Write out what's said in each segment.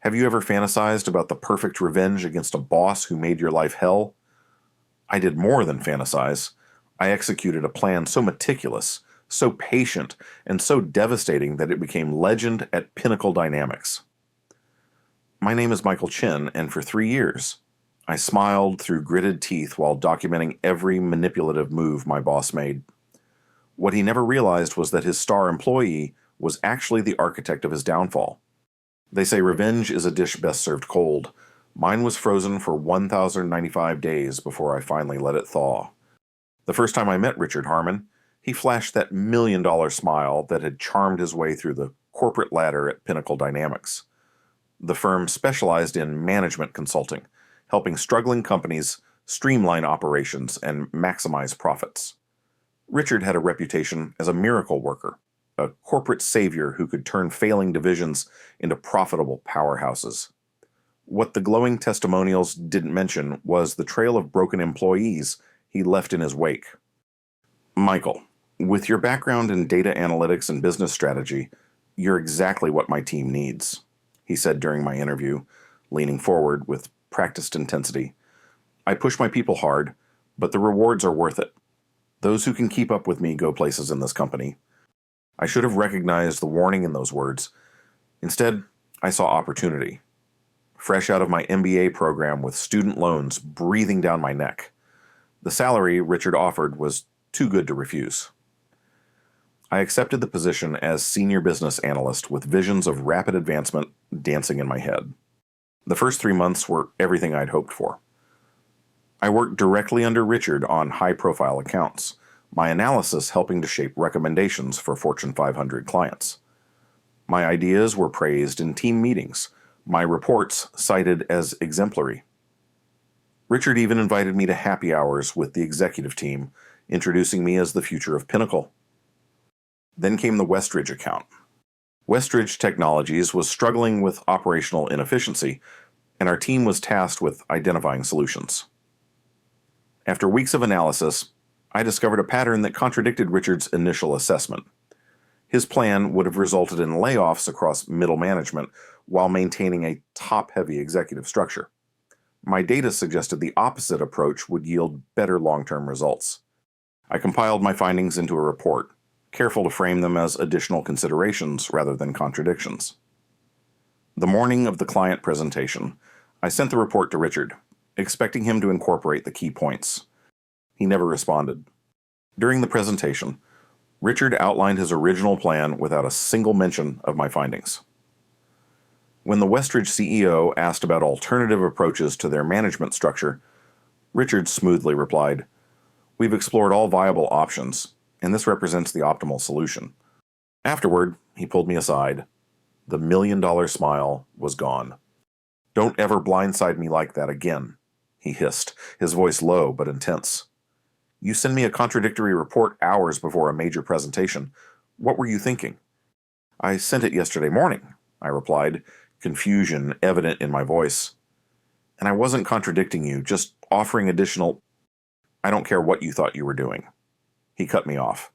Have you ever fantasized about the perfect revenge against a boss who made your life hell? I did more than fantasize. I executed a plan so meticulous, so patient, and so devastating that it became legend at Pinnacle Dynamics. My name is Michael Chin, and for 3 years, I smiled through gritted teeth while documenting every manipulative move my boss made. What he never realized was that his star employee was actually the architect of his downfall. They say revenge is a dish best served cold. Mine was frozen for 1,095 days before I finally let it thaw. The first time I met Richard Harmon, he flashed that $1 million smile that had charmed his way through the corporate ladder at Pinnacle Dynamics. The firm specialized in management consulting, helping struggling companies streamline operations and maximize profits. Richard had a reputation as a miracle worker, a corporate savior who could turn failing divisions into profitable powerhouses. What the glowing testimonials didn't mention was the trail of broken employees he left in his wake. Michael, with your background in data analytics and business strategy, you're exactly what my team needs, he said during my interview, leaning forward with practiced intensity. I push my people hard, but the rewards are worth it. Those who can keep up with me go places in this company. I should have recognized the warning in those words. Instead, I saw opportunity. Fresh out of my MBA program with student loans breathing down my neck, the salary Richard offered was too good to refuse. I accepted the position as senior business analyst with visions of rapid advancement dancing in my head. The first 3 months were everything I'd hoped for. I worked directly under Richard on high-profile accounts, my analysis helping to shape recommendations for Fortune 500 clients. My ideas were praised in team meetings, my reports cited as exemplary. Richard even invited me to happy hours with the executive team, introducing me as the future of Pinnacle. Then came the Westridge account. Westridge Technologies was struggling with operational inefficiency, and our team was tasked with identifying solutions. After weeks of analysis, I discovered a pattern that contradicted Richard's initial assessment. His plan would have resulted in layoffs across middle management while maintaining a top-heavy executive structure. My data suggested the opposite approach would yield better long-term results. I compiled my findings into a report, careful to frame them as additional considerations rather than contradictions. The morning of the client presentation, I sent the report to Richard, expecting him to incorporate the key points. He never responded. During the presentation, Richard outlined his original plan without a single mention of my findings. When the Westridge CEO asked about alternative approaches to their management structure, Richard smoothly replied, "We've explored all viable options, and this represents the optimal solution." Afterward, he pulled me aside. The $1 million smile was gone. "Don't ever blindside me like that again," he hissed, his voice low but intense. "You send me a contradictory report hours before a major presentation. What were you thinking?" "I sent it yesterday morning," I replied, confusion evident in my voice. "And I wasn't contradicting you, just offering additional—" "I don't care what you thought you were doing." He cut me off.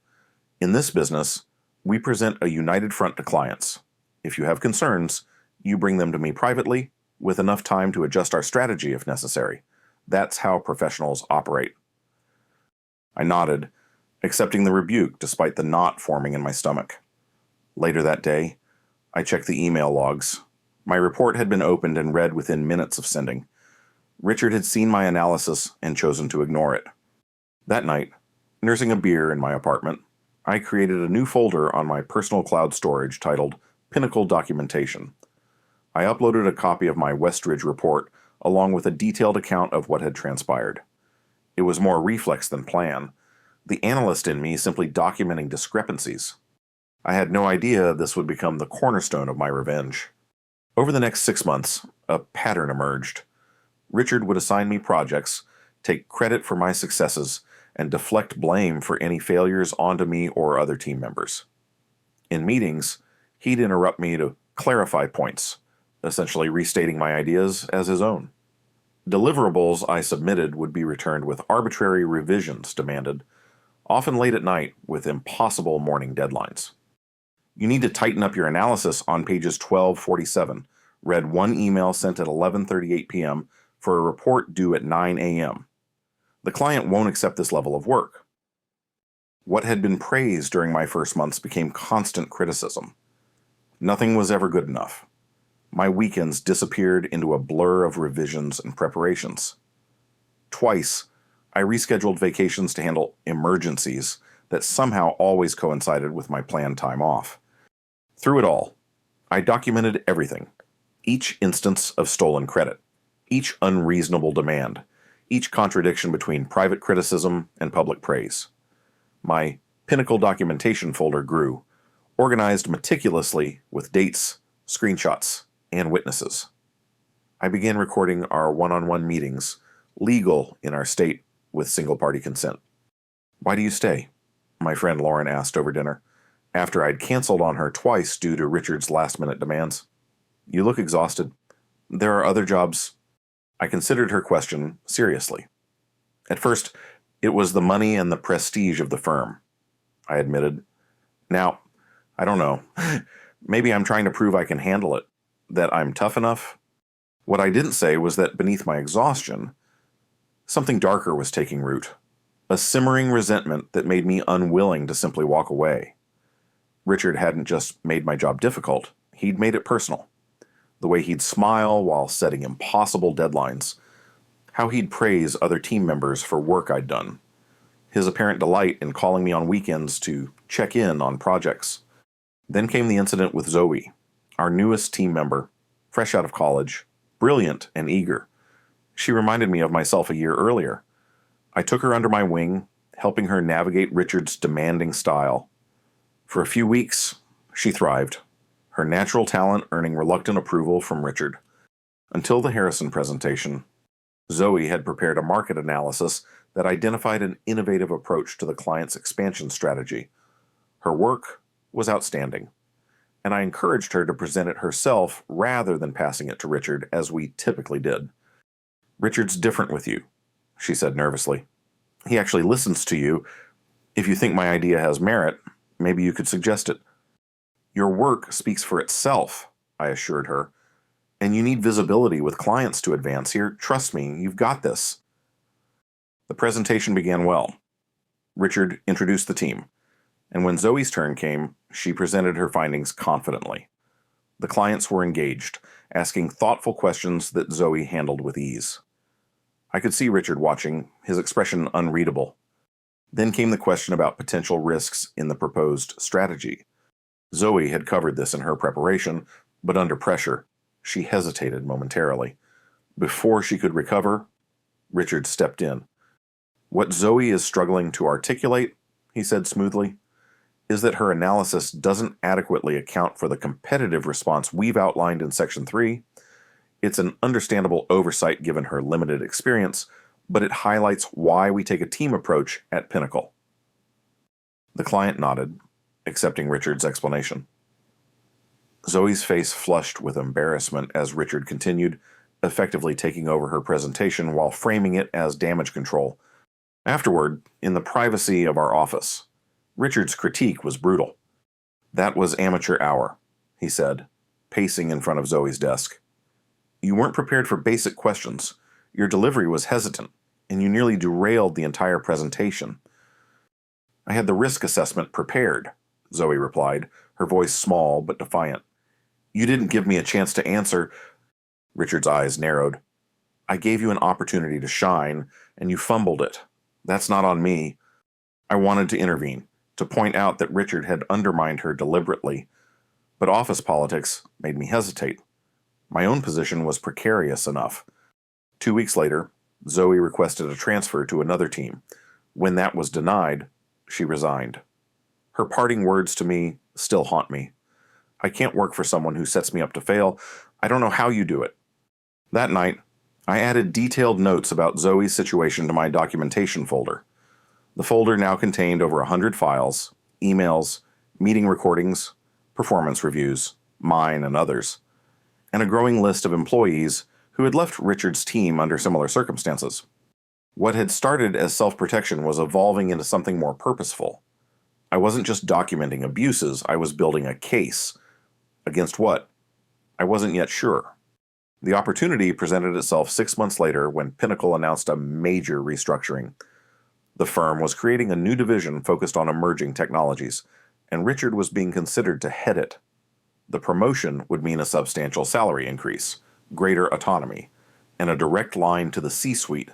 "In this business, we present a united front to clients. If you have concerns, you bring them to me privately, with enough time to adjust our strategy if necessary. That's how professionals operate." I nodded, accepting the rebuke despite the knot forming in my stomach. Later that day, I checked the email logs. My report had been opened and read within minutes of sending. Richard had seen my analysis and chosen to ignore it. That night, nursing a beer in my apartment, I created a new folder on my personal cloud storage titled Pinnacle Documentation. I uploaded a copy of my Westridge report along with a detailed account of what had transpired. It was more reflex than plan, the analyst in me simply documenting discrepancies. I had no idea this would become the cornerstone of my revenge. Over the next 6 months, a pattern emerged. Richard would assign me projects, take credit for my successes, and deflect blame for any failures onto me or other team members. In meetings, he'd interrupt me to clarify points, essentially restating my ideas as his own. Deliverables I submitted would be returned with arbitrary revisions demanded, often late at night with impossible morning deadlines. "You need to tighten up your analysis on pages 1247. read one email sent at 11:38 p.m. for a report due at 9 a.m. The client won't accept this level of work. What had been praised during my first months became constant criticism. Nothing was ever good enough. My weekends disappeared into a blur of revisions and preparations. Twice, I rescheduled vacations to handle emergencies that somehow always coincided with my planned time off. Through it all, I documented everything. Each instance of stolen credit, each unreasonable demand, each contradiction between private criticism and public praise. My Pinnacle documentation folder grew, organized meticulously with dates, screenshots, and witnesses. I began recording our one-on-one meetings, legal in our state with single-party consent. "Why do you stay?" my friend Lauren asked over dinner, after I'd canceled on her twice due to Richard's last-minute demands. "You look exhausted. There are other jobs." I considered her question seriously. At first, it was the money and the prestige of the firm, I admitted. Now, I don't know. Maybe I'm trying to prove I can handle it, that I'm tough enough. What I didn't say was that beneath my exhaustion, something darker was taking root, a simmering resentment that made me unwilling to simply walk away. Richard hadn't just made my job difficult, he'd made it personal. The way he'd smile while setting impossible deadlines, how he'd praise other team members for work I'd done, his apparent delight in calling me on weekends to check in on projects. Then came the incident with Zoe, our newest team member, fresh out of college, brilliant and eager. She reminded me of myself a year earlier. I took her under my wing, helping her navigate Richard's demanding style. For a few weeks, she thrived, her natural talent earning reluctant approval from Richard. Until the Harrison presentation, Zoe had prepared a market analysis that identified an innovative approach to the client's expansion strategy. Her work was outstanding, and I encouraged her to present it herself rather than passing it to Richard as we typically did. "Richard's different with you," she said nervously. "He actually listens to you. If you think my idea has merit, maybe you could suggest it." "Your work speaks for itself," I assured her, "and you need visibility with clients to advance here. Trust me, you've got this." The presentation began well. Richard introduced the team, and when Zoe's turn came, she presented her findings confidently. The clients were engaged, asking thoughtful questions that Zoe handled with ease. I could see Richard watching, his expression unreadable. Then came the question about potential risks in the proposed strategy. Zoe had covered this in her preparation, but under pressure, she hesitated momentarily. Before she could recover, Richard stepped in. "What Zoe is struggling to articulate," he said smoothly, "is that her analysis doesn't adequately account for the competitive response we've outlined in Section 3. It's an understandable oversight given her limited experience, but it highlights why we take a team approach at Pinnacle." The client nodded, accepting Richard's explanation. Zoe's face flushed with embarrassment as Richard continued, effectively taking over her presentation while framing it as damage control. Afterward, in the privacy of our office, Richard's critique was brutal. "That was amateur hour," he said, pacing in front of Zoe's desk. "You weren't prepared for basic questions. Your delivery was hesitant, and you nearly derailed the entire presentation." "I had the risk assessment prepared," Zoe replied, her voice small but defiant. "You didn't give me a chance to answer." Richard's eyes narrowed. "I gave you an opportunity to shine, and you fumbled it. That's not on me." I wanted to intervene, to point out that Richard had undermined her deliberately, but office politics made me hesitate. My own position was precarious enough. 2 weeks later, Zoe requested a transfer to another team. When that was denied, she resigned. Her parting words to me still haunt me. "I can't work for someone who sets me up to fail. I don't know how you do it." That night, I added detailed notes about Zoe's situation to my documentation folder. The folder now contained over 100 files, emails, meeting recordings, performance reviews, mine and others, and a growing list of employees who had left Richard's team under similar circumstances. What had started as self-protection was evolving into something more purposeful. I wasn't just documenting abuses, I was building a case. Against what? I wasn't yet sure. The opportunity presented itself 6 months later when Pinnacle announced a major restructuring. The firm was creating a new division focused on emerging technologies, and Richard was being considered to head it. The promotion would mean a substantial salary increase, greater autonomy, and a direct line to the C-suite,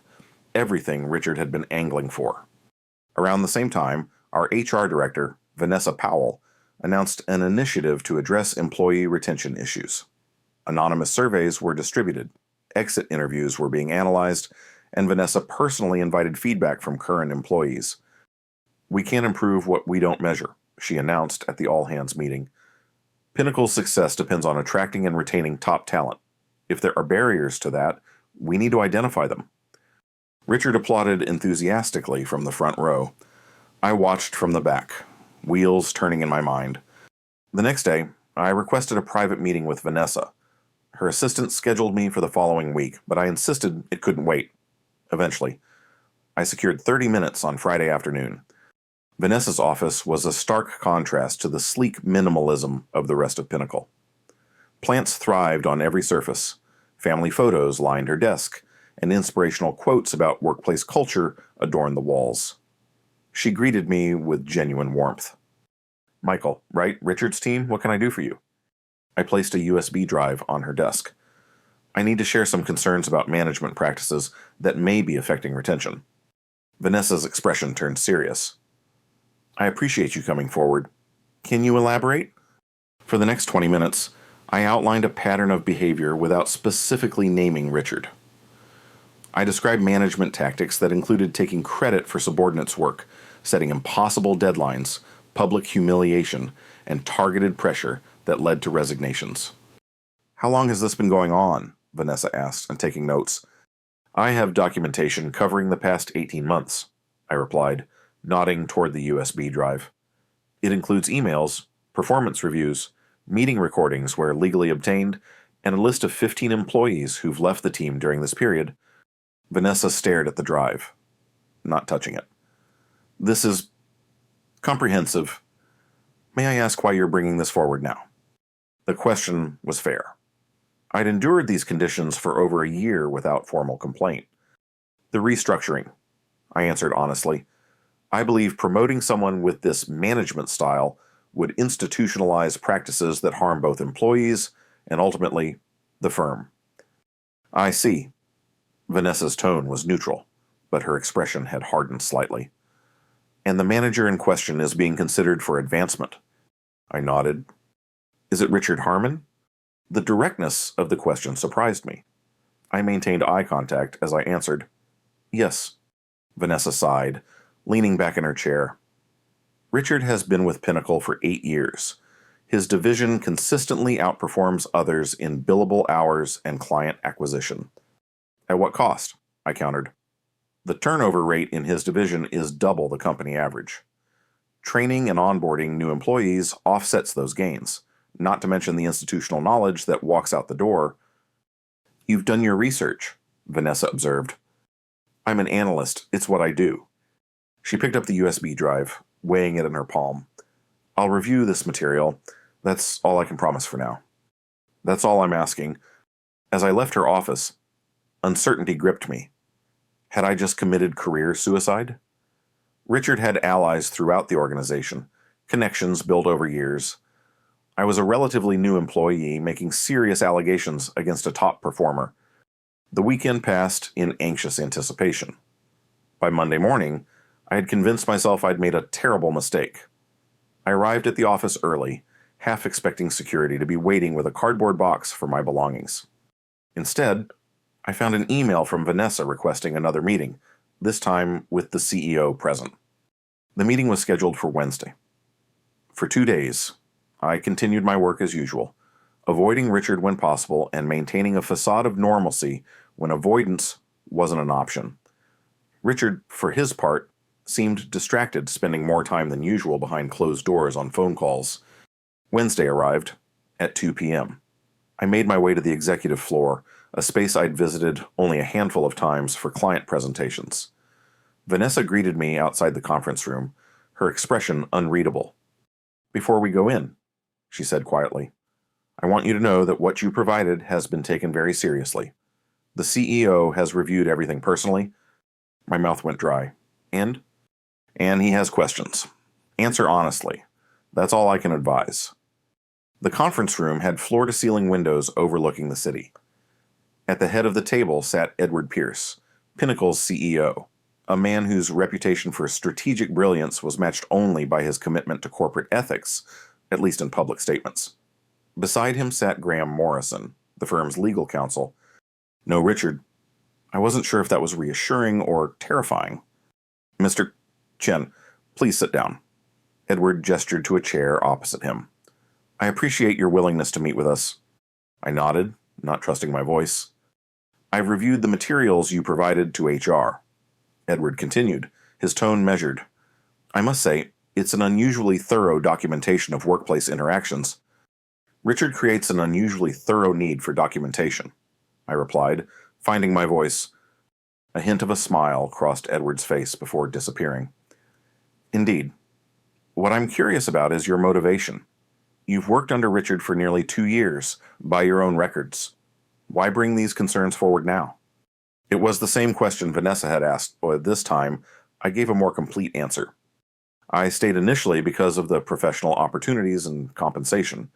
everything Richard had been angling for. Around the same time, our HR director, Vanessa Powell, announced an initiative to address employee retention issues. Anonymous surveys were distributed, exit interviews were being analyzed, and Vanessa personally invited feedback from current employees. "We can't improve what we don't measure," she announced at the all-hands meeting. "Pinnacle's success depends on attracting and retaining top talent. If there are barriers to that, we need to identify them." Richard applauded enthusiastically from the front row. I watched from the back, wheels turning in my mind. The next day, I requested a private meeting with Vanessa. Her assistant scheduled me for the following week, but I insisted it couldn't wait. Eventually, I secured 30 minutes on Friday afternoon. Vanessa's office was a stark contrast to the sleek minimalism of the rest of Pinnacle. Plants thrived on every surface. Family photos lined her desk, and inspirational quotes about workplace culture adorned the walls. She greeted me with genuine warmth. "Michael, right? Richard's team? What can I do for you?" I placed a USB drive on her desk. "I need to share some concerns about management practices that may be affecting retention." Vanessa's expression turned serious. "I appreciate you coming forward. Can you elaborate?" For the next 20 minutes, I outlined a pattern of behavior without specifically naming Richard. I described management tactics that included taking credit for subordinates' work, setting impossible deadlines, public humiliation, and targeted pressure that led to resignations. "How long has this been going on?" Vanessa asked, and taking notes. "I have documentation covering the past 18 months, I replied, nodding toward the USB drive. "It includes emails, performance reviews, meeting recordings where legally obtained, and a list of 15 employees who've left the team during this period." Vanessa stared at the drive, not touching it. "This is comprehensive. May I ask why you're bringing this forward now?" The question was fair. I'd endured these conditions for over a year without formal complaint. "The restructuring," I answered honestly. "I believe promoting someone with this management style would institutionalize practices that harm both employees and ultimately the firm." "I see." Vanessa's tone was neutral, but her expression had hardened slightly. "And the manager in question is being considered for advancement." I nodded. "Is it Richard Harmon?" The directness of the question surprised me. I maintained eye contact as I answered, "Yes." Vanessa sighed, leaning back in her chair. "Richard has been with Pinnacle for 8 years. His division consistently outperforms others in billable hours and client acquisition." "At what cost?" I countered. "The turnover rate in his division is double the company average. Training and onboarding new employees offsets those gains, not to mention the institutional knowledge that walks out the door." "You've done your research," Vanessa observed. "I'm an analyst. It's what I do." She picked up the USB drive, weighing it in her palm. "I'll review this material. That's all I can promise for now." "That's all I'm asking." As I left her office, uncertainty gripped me. Had I just committed career suicide? Richard had allies throughout the organization, connections built over years. I was a relatively new employee making serious allegations against a top performer. The weekend passed in anxious anticipation. By Monday morning, I had convinced myself I'd made a terrible mistake. I arrived at the office early, half expecting security to be waiting with a cardboard box for my belongings. Instead, I found an email from Vanessa requesting another meeting, this time with the CEO present. The meeting was scheduled for Wednesday. For 2 days, I continued my work as usual, avoiding Richard when possible and maintaining a facade of normalcy when avoidance wasn't an option. Richard, for his part, seemed distracted, spending more time than usual behind closed doors on phone calls. Wednesday arrived at 2 p.m. I made my way to the executive floor, a space I'd visited only a handful of times for client presentations. Vanessa greeted me outside the conference room, her expression unreadable. "Before we go in," she said quietly, I want you to know that what you provided has been taken very seriously. The CEO has reviewed everything personally. My mouth went dry. And? And he has questions. Answer honestly. That's all I can advise. The conference room had floor-to-ceiling windows overlooking the city. At the head of the table sat Edward Pierce, Pinnacle's CEO, a man whose reputation for strategic brilliance was matched only by his commitment to corporate ethics, at least in public statements. Beside him sat Graham Morrison, the firm's legal counsel. No Richard. I wasn't sure if that was reassuring or terrifying. Mr. Chen, please sit down. Edward gestured to a chair opposite him. I appreciate your willingness to meet with us. I nodded, not trusting my voice. I've reviewed the materials you provided to HR. Edward continued, his tone measured. I must say, it's an unusually thorough documentation of workplace interactions. Richard creates an unusually thorough need for documentation, I replied, finding my voice. A hint of a smile crossed Edward's face before disappearing. Indeed. What I'm curious about is your motivation. You've worked under Richard for nearly 2 years, by your own records. Why bring these concerns forward now? It was the same question Vanessa had asked, but this time I gave a more complete answer. I stayed initially because of the professional opportunities and compensation.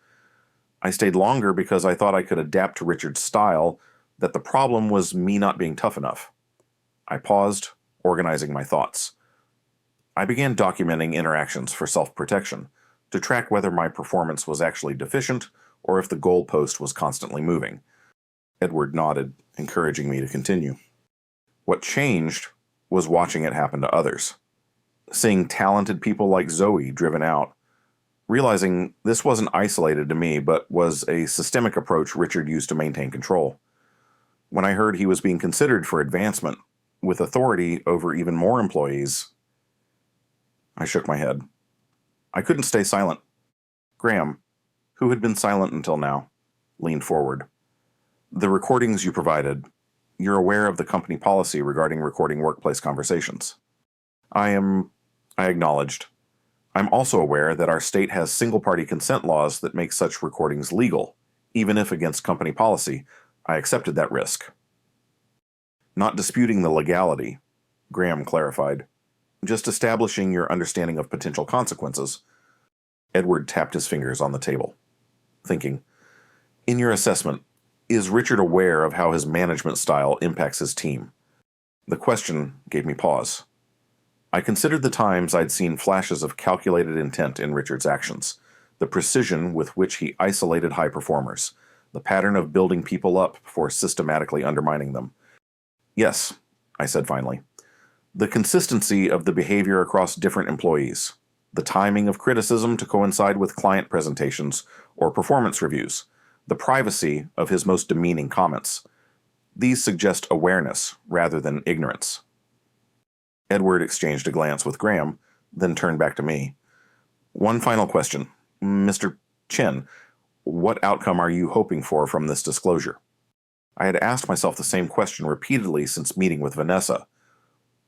I stayed longer because I thought I could adapt to Richard's style, that the problem was me not being tough enough. I paused, organizing my thoughts. I began documenting interactions for self-protection, to track whether my performance was actually deficient or if the goalpost was constantly moving. Edward nodded, encouraging me to continue. What changed was watching it happen to others. Seeing talented people like Zoe driven out. Realizing this wasn't isolated to me, but was a systemic approach Richard used to maintain control. When I heard he was being considered for advancement, with authority over even more employees, I shook my head. I couldn't stay silent. Graham, who had been silent until now, leaned forward. The recordings you provided, you're aware of the company policy regarding recording workplace conversations. I acknowledged. I'm also aware that our state has single-party consent laws that make such recordings legal, even if against company policy. I accepted that risk. Not disputing the legality, Graham clarified. Just establishing your understanding of potential consequences. Edward tapped his fingers on the table, thinking, in your assessment, is Richard aware of how his management style impacts his team? The question gave me pause. I considered the times I'd seen flashes of calculated intent in Richard's actions, the precision with which he isolated high performers, the pattern of building people up before systematically undermining them. Yes, I said finally. The consistency of the behavior across different employees, the timing of criticism to coincide with client presentations or performance reviews, the privacy of his most demeaning comments. These suggest awareness rather than ignorance. Edward exchanged a glance with Graham, then turned back to me. One final question. Mr. Chen, what outcome are you hoping for from this disclosure? I had asked myself the same question repeatedly since meeting with Vanessa.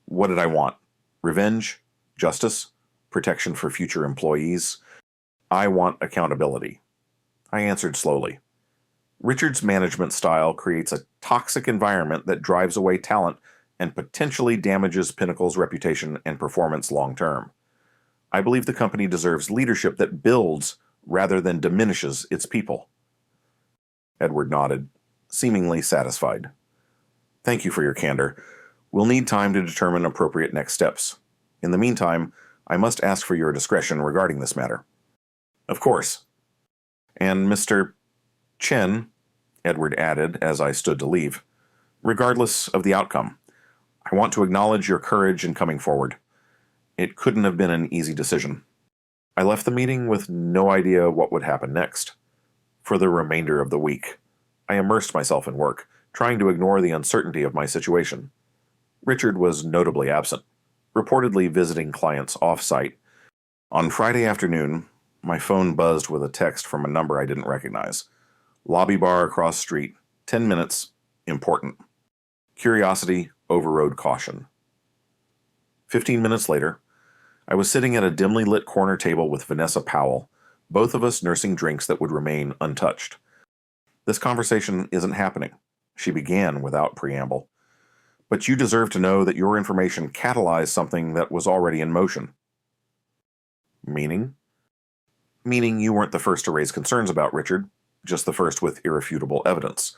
What did I want? Revenge? Justice? Protection for future employees? I want accountability. I answered slowly. Richard's management style creates a toxic environment that drives away talent and potentially damages Pinnacle's reputation and performance long term. I believe the company deserves leadership that builds rather than diminishes its people. Edward nodded, seemingly satisfied. Thank you for your candor. We'll need time to determine appropriate next steps. In the meantime, I must ask for your discretion regarding this matter. Of course. And Mr. Chen, Edward added as I stood to leave, regardless of the outcome, I want to acknowledge your courage in coming forward. It couldn't have been an easy decision. I left the meeting with no idea what would happen next. For the remainder of the week, I immersed myself in work, trying to ignore the uncertainty of my situation. Richard was notably absent, reportedly visiting clients off-site. On Friday afternoon, my phone buzzed with a text from a number I didn't recognize. Lobby bar across street. 10 minutes. Important. Curiosity overrode caution. 15 minutes later, I was sitting at a dimly lit corner table with Vanessa Powell, both of us nursing drinks that would remain untouched. This conversation isn't happening. She began without preamble. But you deserve to know that your information catalyzed something that was already in motion. Meaning? Meaning you weren't the first to raise concerns about Richard, just the first with irrefutable evidence.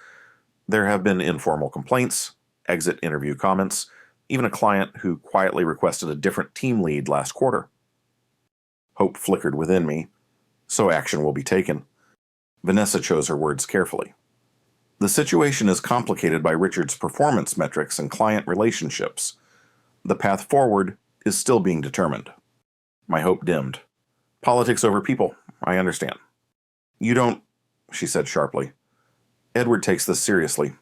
There have been informal complaints, exit interview comments, even a client who quietly requested a different team lead last quarter. Hope flickered within me, so action will be taken. Vanessa chose her words carefully. The situation is complicated by Richard's performance metrics and client relationships. The path forward is still being determined. My hope dimmed. Politics over people, I understand. You don't, she said sharply. Edward takes this seriously,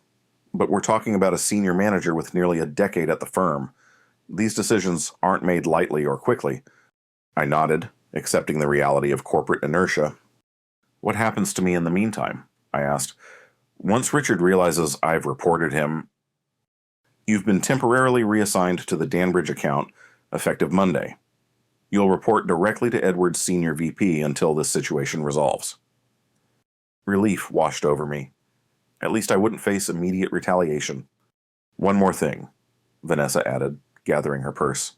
but we're talking about a senior manager with nearly a decade at the firm. These decisions aren't made lightly or quickly. I nodded, accepting the reality of corporate inertia. What happens to me in the meantime? I asked. Once Richard realizes I've reported him, you've been temporarily reassigned to the Danbridge account, effective Monday. You'll report directly to Edward's senior VP until this situation resolves. Relief washed over me. At least I wouldn't face immediate retaliation. One more thing, Vanessa added, gathering her purse.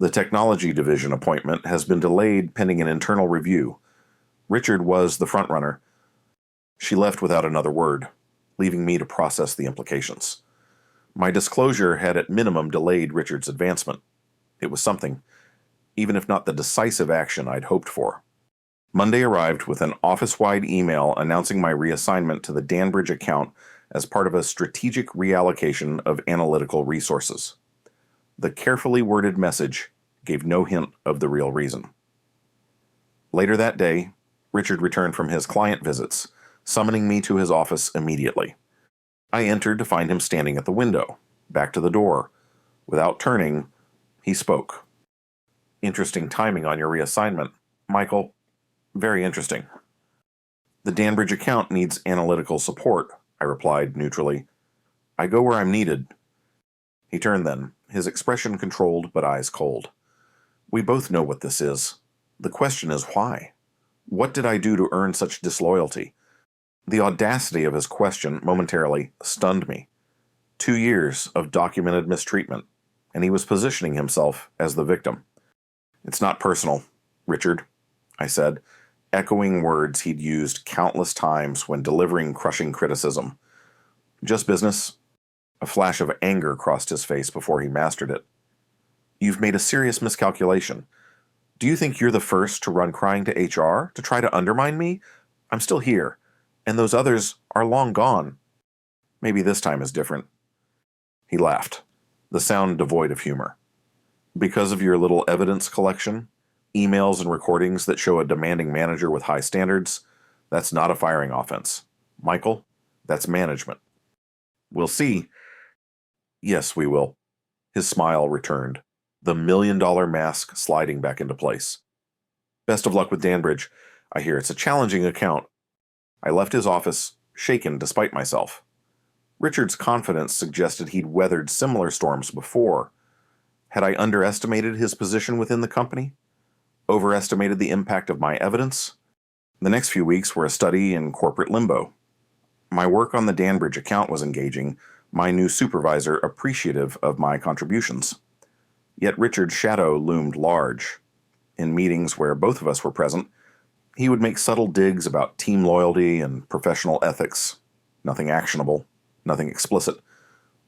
The technology division appointment has been delayed pending an internal review. Richard was the frontrunner. She left without another word, leaving me to process the implications. My disclosure had at minimum delayed Richard's advancement. It was something, even if not the decisive action I'd hoped for. Monday arrived with an office-wide email announcing my reassignment to the Danbridge account as part of a strategic reallocation of analytical resources. The carefully worded message gave no hint of the real reason. Later that day, Richard returned from his client visits, summoning me to his office immediately. I entered to find him standing at the window, back to the door. Without turning, he spoke. Interesting timing on your reassignment, Michael. Very interesting. The Danbridge account needs analytical support, I replied neutrally. I go where I'm needed. He turned then, his expression controlled but eyes cold. We both know what this is. The question is why? What did I do to earn such disloyalty? The audacity of his question momentarily stunned me. 2 years of documented mistreatment, and he was positioning himself as the victim. It's not personal, Richard, I said, echoing words he'd used countless times when delivering crushing criticism. Just business. A flash of anger crossed his face before he mastered it. You've made a serious miscalculation. Do you think you're the first to run crying to HR to try to undermine me? I'm still here, and those others are long gone. Maybe this time is different. He laughed, the sound devoid of humor. Because of your little evidence collection, emails and recordings that show a demanding manager with high standards, that's not a firing offense. Michael, that's management. We'll see. Yes, we will. His smile returned, the million-dollar mask sliding back into place. Best of luck with Danbridge. I hear it's a challenging account. I left his office, shaken despite myself. Richard's confidence suggested he'd weathered similar storms before. Had I underestimated his position within the company? Overestimated the impact of my evidence? The next few weeks were a study in corporate limbo. My work on the Danbridge account was engaging, my new supervisor appreciative of my contributions. Yet Richard's shadow loomed large. In meetings where both of us were present, he would make subtle digs about team loyalty and professional ethics. Nothing actionable, nothing explicit,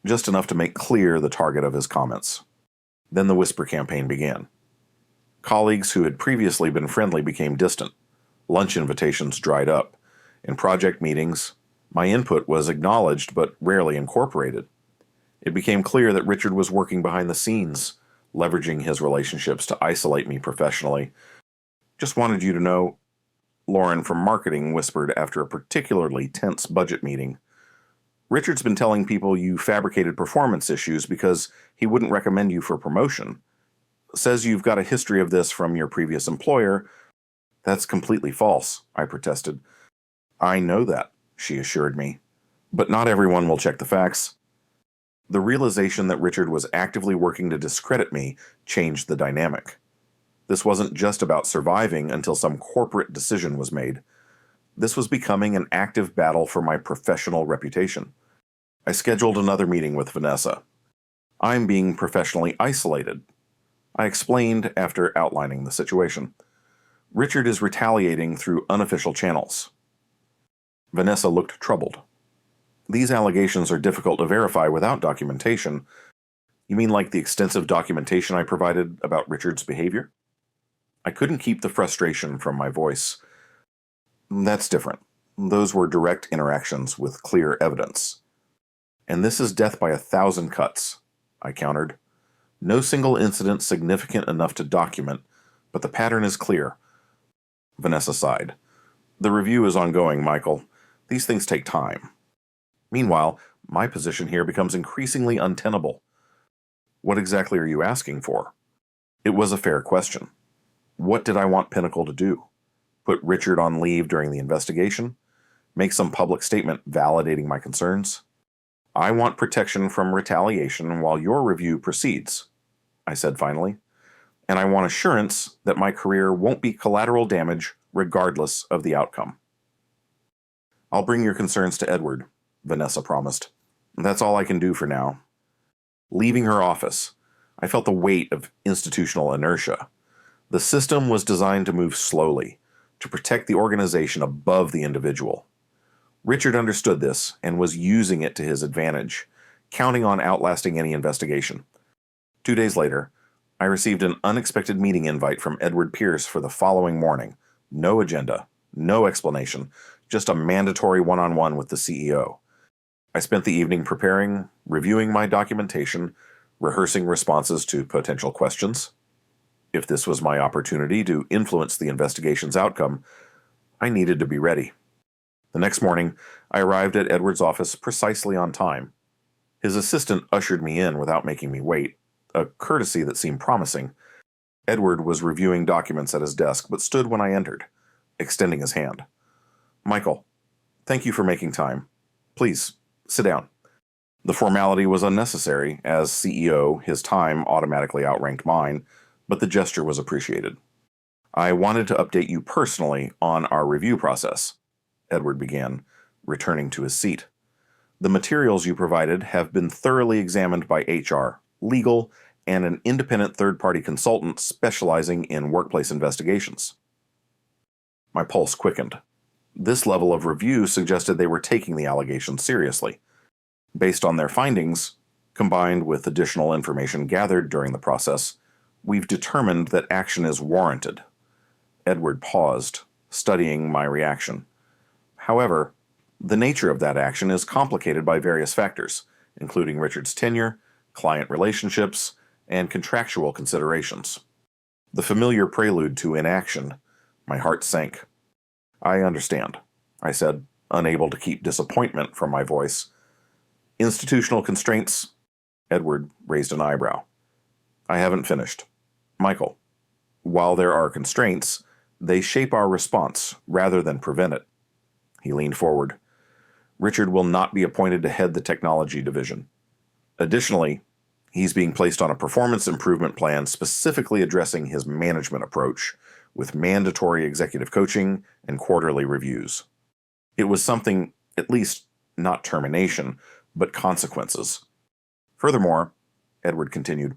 just enough to make clear the target of his comments. Then the whisper campaign began. Colleagues who had previously been friendly became distant. Lunch invitations dried up. In project meetings, my input was acknowledged but rarely incorporated. It became clear that Richard was working behind the scenes, leveraging his relationships to isolate me professionally. Just wanted you to know, Lauren from marketing whispered after a particularly tense budget meeting. Richard's been telling people you fabricated performance issues because he wouldn't recommend you for promotion. Says you've got a history of this from your previous employer. That's completely false, I protested. I know that, she assured me. But not everyone will check the facts. The realization that Richard was actively working to discredit me changed the dynamic. This wasn't just about surviving until some corporate decision was made. This was becoming an active battle for my professional reputation. I scheduled another meeting with Vanessa. I'm being professionally isolated. I explained after outlining the situation. Richard is retaliating through unofficial channels. Vanessa looked troubled. These allegations are difficult to verify without documentation. You mean like the extensive documentation I provided about Richard's behavior? I couldn't keep the frustration from my voice. That's different. Those were direct interactions with clear evidence. And this is death by 1,000 cuts, I countered. No single incident significant enough to document, but the pattern is clear. Vanessa sighed. The review is ongoing, Michael. These things take time. Meanwhile, my position here becomes increasingly untenable. What exactly are you asking for? It was a fair question. What did I want Pinnacle to do? Put Richard on leave during the investigation? Make some public statement validating my concerns? I want protection from retaliation while your review proceeds, I said finally. And I want assurance that my career won't be collateral damage regardless of the outcome. I'll bring your concerns to Edward, Vanessa promised. That's all I can do for now. Leaving her office, I felt the weight of institutional inertia. The system was designed to move slowly, to protect the organization above the individual. Richard understood this and was using it to his advantage, counting on outlasting any investigation. 2 days later, I received an unexpected meeting invite from Edward Pierce for the following morning. No agenda, no explanation, just a mandatory one-on-one with the CEO. I spent the evening preparing, reviewing my documentation, rehearsing responses to potential questions. If this was my opportunity to influence the investigation's outcome, I needed to be ready. The next morning, I arrived at Edward's office precisely on time. His assistant ushered me in without making me wait, a courtesy that seemed promising. Edward was reviewing documents at his desk, but stood when I entered, extending his hand. Michael, thank you for making time. Please, sit down. The formality was unnecessary. As CEO, his time automatically outranked mine, but the gesture was appreciated. I wanted to update you personally on our review process, Edward began, returning to his seat. The materials you provided have been thoroughly examined by HR, legal, and an independent third-party consultant specializing in workplace investigations. My pulse quickened. This level of review suggested they were taking the allegations seriously. Based on their findings, combined with additional information gathered during the process, we've determined that action is warranted. Edward paused, studying my reaction. However, the nature of that action is complicated by various factors, including Richard's tenure, client relationships, and contractual considerations. The familiar prelude to inaction, my heart sank. I understand, I said, unable to keep disappointment from my voice. Institutional constraints? Edward raised an eyebrow. I haven't finished. Michael, while there are constraints, they shape our response rather than prevent it. He leaned forward. Richard will not be appointed to head the technology division. Additionally, he's being placed on a performance improvement plan specifically addressing his management approach, with mandatory executive coaching and quarterly reviews. It was something, at least not termination, but consequences. Furthermore, Edward continued,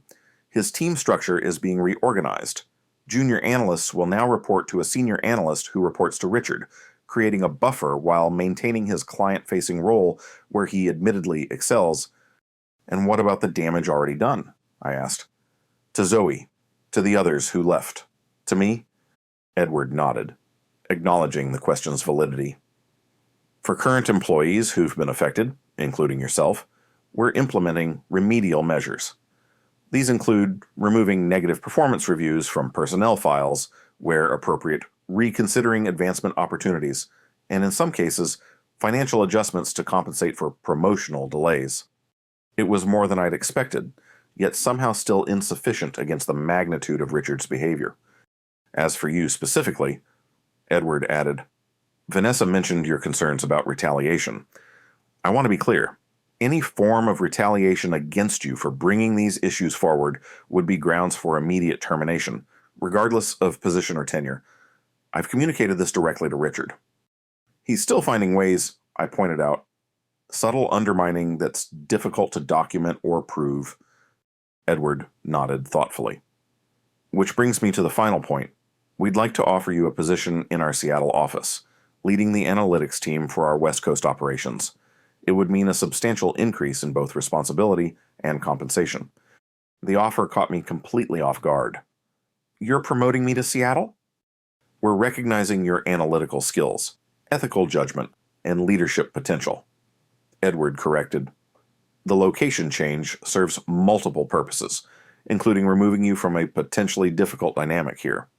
his team structure is being reorganized. Junior analysts will now report to a senior analyst who reports to Richard, creating a buffer while maintaining his client-facing role where he admittedly excels. And what about the damage already done? I asked. To Zoe, to the others who left. To me? Edward nodded, acknowledging the question's validity. For current employees who've been affected, including yourself, we're implementing remedial measures. These include removing negative performance reviews from personnel files, where appropriate, reconsidering advancement opportunities, and in some cases, financial adjustments to compensate for promotional delays. It was more than I'd expected, yet somehow still insufficient against the magnitude of Richard's behavior. As for you specifically, Edward added, Vanessa mentioned your concerns about retaliation. I want to be clear. Any form of retaliation against you for bringing these issues forward would be grounds for immediate termination, regardless of position or tenure. I've communicated this directly to Richard. He's still finding ways, I pointed out. Subtle undermining that's difficult to document or prove. Edward nodded thoughtfully. Which brings me to the final point. We'd like to offer you a position in our Seattle office, leading the analytics team for our West Coast operations. It would mean a substantial increase in both responsibility and compensation. The offer caught me completely off guard. You're promoting me to Seattle? We're recognizing your analytical skills, ethical judgment, and leadership potential. Edward corrected. The location change serves multiple purposes, including removing you from a potentially difficult dynamic here.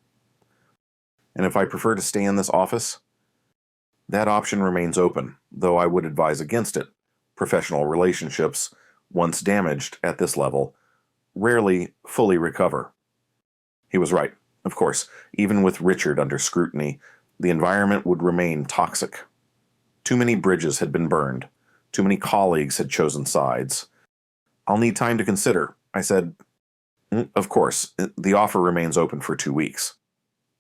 And if I prefer to stay in this office, that option remains open, though I would advise against it. Professional relationships, once damaged at this level, rarely fully recover. He was right. Of course, even with Richard under scrutiny, the environment would remain toxic. Too many bridges had been burned. Too many colleagues had chosen sides. I'll need time to consider, I said. Of course, the offer remains open for 2 weeks.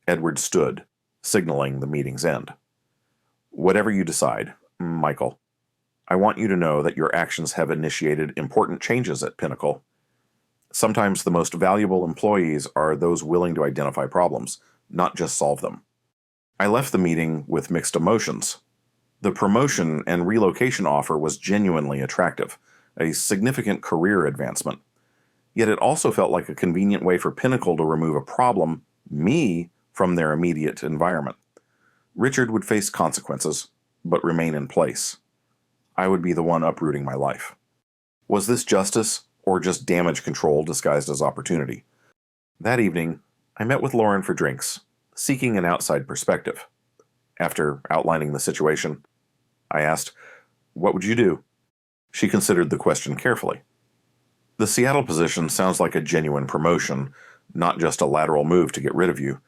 Edward stood, signaling the meeting's end. Whatever you decide, Michael, I want you to know that your actions have initiated important changes at Pinnacle. Sometimes the most valuable employees are those willing to identify problems, not just solve them. I left the meeting with mixed emotions. The promotion and relocation offer was genuinely attractive, a significant career advancement. Yet it also felt like a convenient way for Pinnacle to remove a problem, me, from their immediate environment. Richard would face consequences, but remain in place. I would be the one uprooting my life. Was this justice, or just damage control disguised as opportunity? That evening, I met with Lauren for drinks, seeking an outside perspective. After outlining the situation, I asked, "What would you do?" She considered the question carefully. The Seattle position sounds like a genuine promotion, not just a lateral move to get rid of you.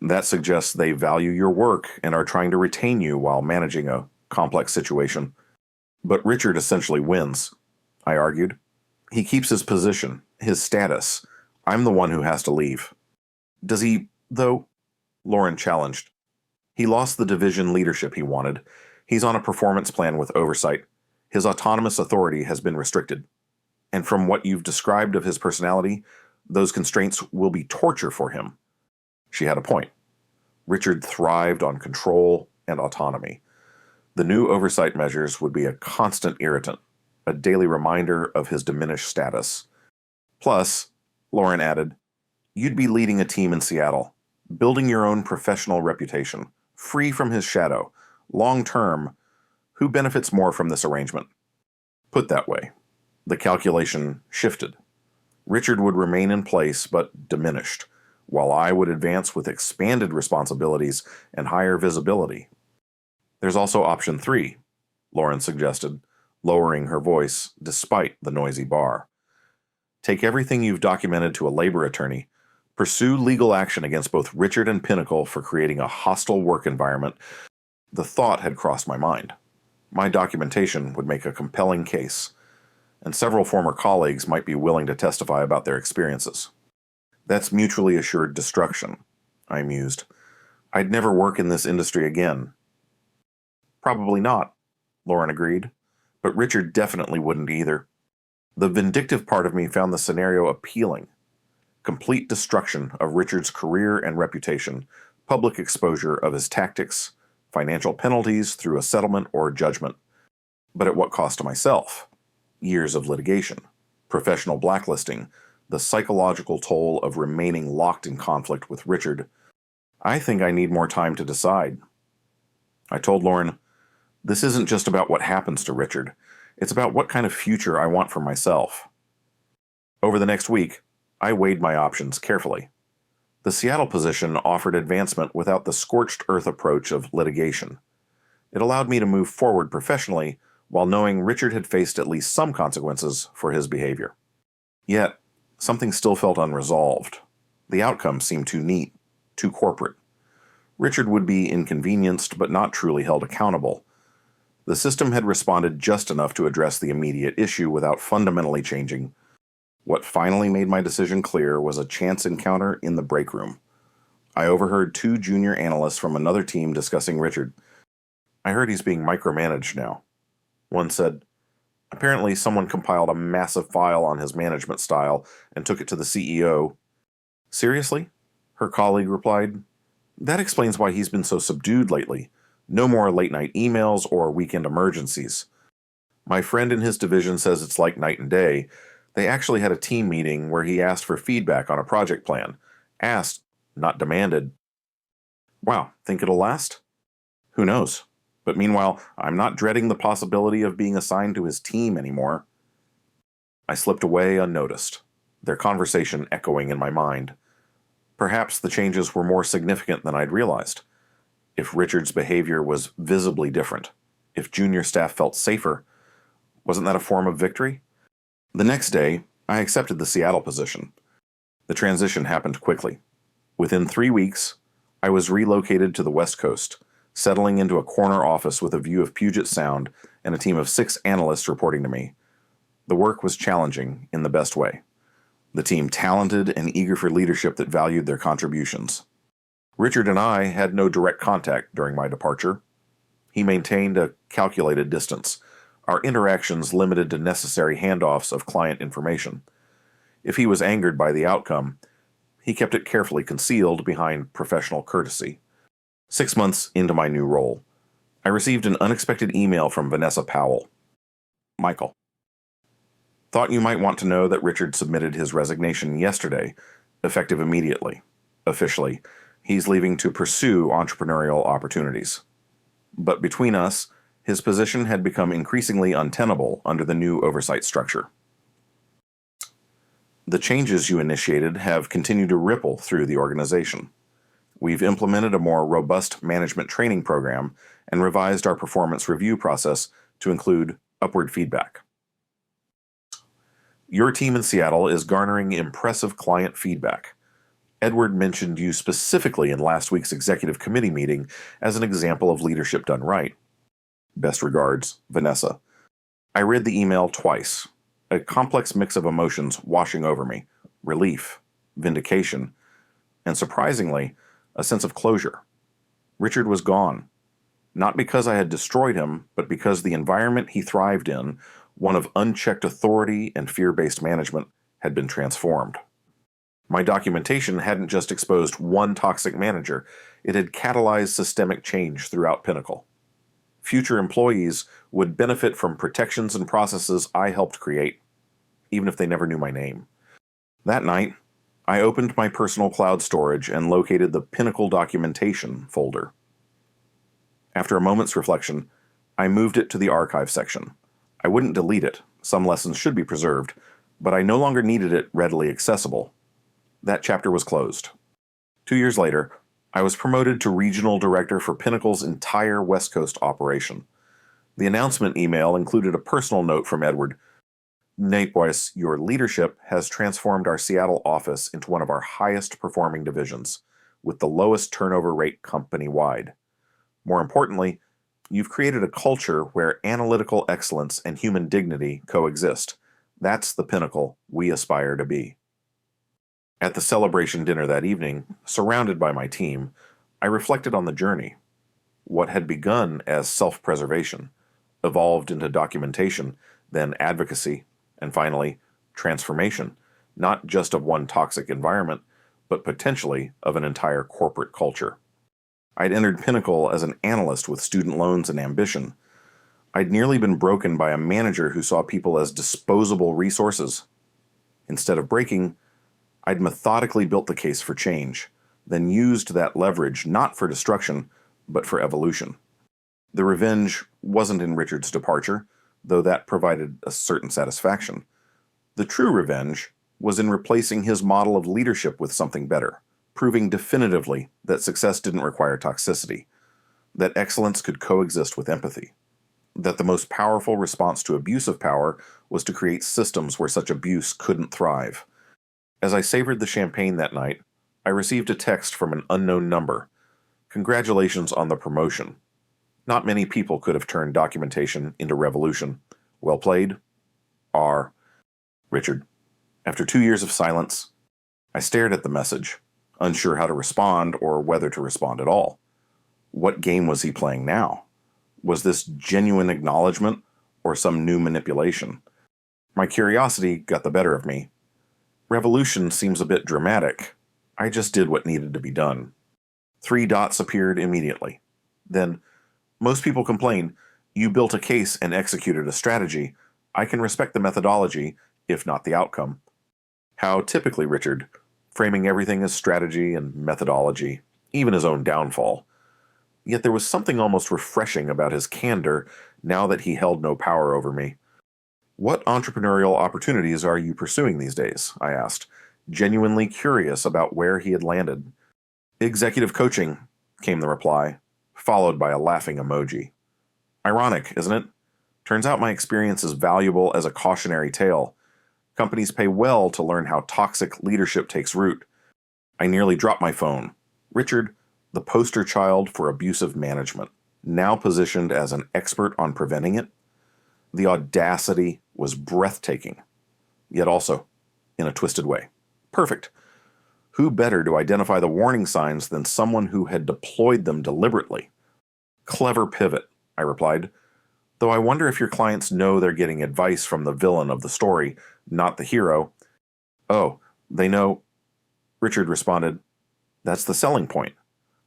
That suggests they value your work and are trying to retain you while managing a complex situation. But Richard essentially wins, I argued. He keeps his position, his status. I'm the one who has to leave. Does he, though? Lauren challenged. He lost the division leadership he wanted. He's on a performance plan with oversight. His autonomous authority has been restricted. And from what you've described of his personality, those constraints will be torture for him. She had a point. Richard thrived on control and autonomy. The new oversight measures would be a constant irritant, a daily reminder of his diminished status. Plus, Lauren added, you'd be leading a team in Seattle, building your own professional reputation, free from his shadow. Long term, who benefits more from this arrangement? Put that way, the calculation shifted. Richard would remain in place but diminished, while I would advance with expanded responsibilities and higher visibility. There's also option 3, Lauren suggested, lowering her voice despite the noisy bar. Take everything you've documented to a labor attorney, pursue legal action against both Richard and Pinnacle for creating a hostile work environment. The thought had crossed my mind. My documentation would make a compelling case, and several former colleagues might be willing to testify about their experiences. That's mutually assured destruction, I mused. I'd never work in this industry again. Probably not, Lauren agreed, but Richard definitely wouldn't either. The vindictive part of me found the scenario appealing. Complete destruction of Richard's career and reputation, public exposure of his tactics, financial penalties through a settlement or judgment. But at what cost to myself? Years of litigation, professional blacklisting, the psychological toll of remaining locked in conflict with Richard. I think I need more time to decide. I told Lauren, this isn't just about what happens to Richard. It's about what kind of future I want for myself. Over the next week, I weighed my options carefully. The Seattle position offered advancement without the scorched earth approach of litigation. It allowed me to move forward professionally while knowing Richard had faced at least some consequences for his behavior. Yet, something still felt unresolved. The outcome seemed too neat, too corporate. Richard would be inconvenienced but not truly held accountable. The system had responded just enough to address the immediate issue without fundamentally changing. What finally made my decision clear was a chance encounter in the break room. I overheard 2 junior analysts from another team discussing Richard. I heard he's being micromanaged now. One said, apparently someone compiled a massive file on his management style and took it to the CEO. Seriously? Her colleague replied. That explains why he's been so subdued lately. No more late-night emails or weekend emergencies. My friend in his division says it's like night and day. They actually had a team meeting where he asked for feedback on a project plan. Asked, not demanded. Wow, think it'll last? Who knows? But meanwhile, I'm not dreading the possibility of being assigned to his team anymore. I slipped away unnoticed, their conversation echoing in my mind. Perhaps the changes were more significant than I'd realized. If Richard's behavior was visibly different, if junior staff felt safer, wasn't that a form of victory? The next day, I accepted the Seattle position. The transition happened quickly. Within 3 weeks, I was relocated to the West Coast, settling into a corner office with a view of Puget Sound and a team of 6 analysts reporting to me. The work was challenging in the best way. The team talented and eager for leadership that valued their contributions. Richard and I had no direct contact during my departure. He maintained a calculated distance, our interactions limited to necessary handoffs of client information. If he was angered by the outcome, he kept it carefully concealed behind professional courtesy. 6 months into my new role, I received an unexpected email from Vanessa Powell. Michael. Thought you might want to know that Richard submitted his resignation yesterday, effective immediately. Officially, he's leaving to pursue entrepreneurial opportunities. But between us, his position had become increasingly untenable under the new oversight structure. The changes you initiated have continued to ripple through the organization. We've implemented a more robust management training program and revised our performance review process to include upward feedback. Your team in Seattle is garnering impressive client feedback. Edward mentioned you specifically in last week's executive committee meeting as an example of leadership done right. Best regards, Vanessa. I read the email twice, a complex mix of emotions washing over me, relief, vindication, and surprisingly, a sense of closure. Richard was gone, not because I had destroyed him, but because the environment he thrived in, one of unchecked authority and fear-based management, had been transformed. My documentation hadn't just exposed one toxic manager, it had catalyzed systemic change throughout Pinnacle. Future employees would benefit from protections and processes I helped create, even if they never knew my name. That night, I opened my personal cloud storage and located the Pinnacle documentation folder. After a moment's reflection, I moved it to the archive section. I wouldn't delete it, some lessons should be preserved, but I no longer needed it readily accessible. That chapter was closed. 2 years later, I was promoted to regional director for Pinnacle's entire West Coast operation. The announcement email included a personal note from Edward. Nate Boyce, your leadership has transformed our Seattle office into one of our highest performing divisions, with the lowest turnover rate company-wide. More importantly, you've created a culture where analytical excellence and human dignity coexist. That's the Pinnacle we aspire to be. At the celebration dinner that evening, surrounded by my team, I reflected on the journey. What had begun as self-preservation, evolved into documentation, then advocacy, and finally, transformation, not just of one toxic environment, but potentially of an entire corporate culture. I'd entered Pinnacle as an analyst with student loans and ambition. I'd nearly been broken by a manager who saw people as disposable resources. Instead of breaking, I'd methodically built the case for change, then used that leverage not for destruction, but for evolution. The revenge wasn't in Richard's departure, though that provided a certain satisfaction. The true revenge was in replacing his model of leadership with something better, proving definitively that success didn't require toxicity, that excellence could coexist with empathy, that the most powerful response to abuse of power was to create systems where such abuse couldn't thrive. As I savored the champagne that night, I received a text from an unknown number. Congratulations on the promotion. Not many people could have turned documentation into revolution. Well played. R. Richard. After 2 years of silence, I stared at the message, unsure how to respond or whether to respond at all. What game was he playing now? Was this genuine acknowledgement or some new manipulation? My curiosity got the better of me. Revolution seems a bit dramatic. I just did what needed to be done. 3 dots appeared immediately. Then, most people complain, you built a case and executed a strategy. I can respect the methodology, if not the outcome. How typically Richard, framing everything as strategy and methodology, even his own downfall. Yet there was something almost refreshing about his candor now that he held no power over me. What entrepreneurial opportunities are you pursuing these days? I asked, genuinely curious about where he had landed. Executive coaching, came the reply, followed by a laughing emoji. Ironic, isn't it? Turns out my experience is valuable as a cautionary tale. Companies pay well to learn how toxic leadership takes root. I nearly dropped my phone. Richard, the poster child for abusive management, now positioned as an expert on preventing it. The audacity was breathtaking, yet also in a twisted way. Perfect. Who better to identify the warning signs than someone who had deployed them deliberately? Clever pivot, I replied. Though I wonder if your clients know they're getting advice from the villain of the story, not the hero. Oh, they know. Richard responded, that's the selling point.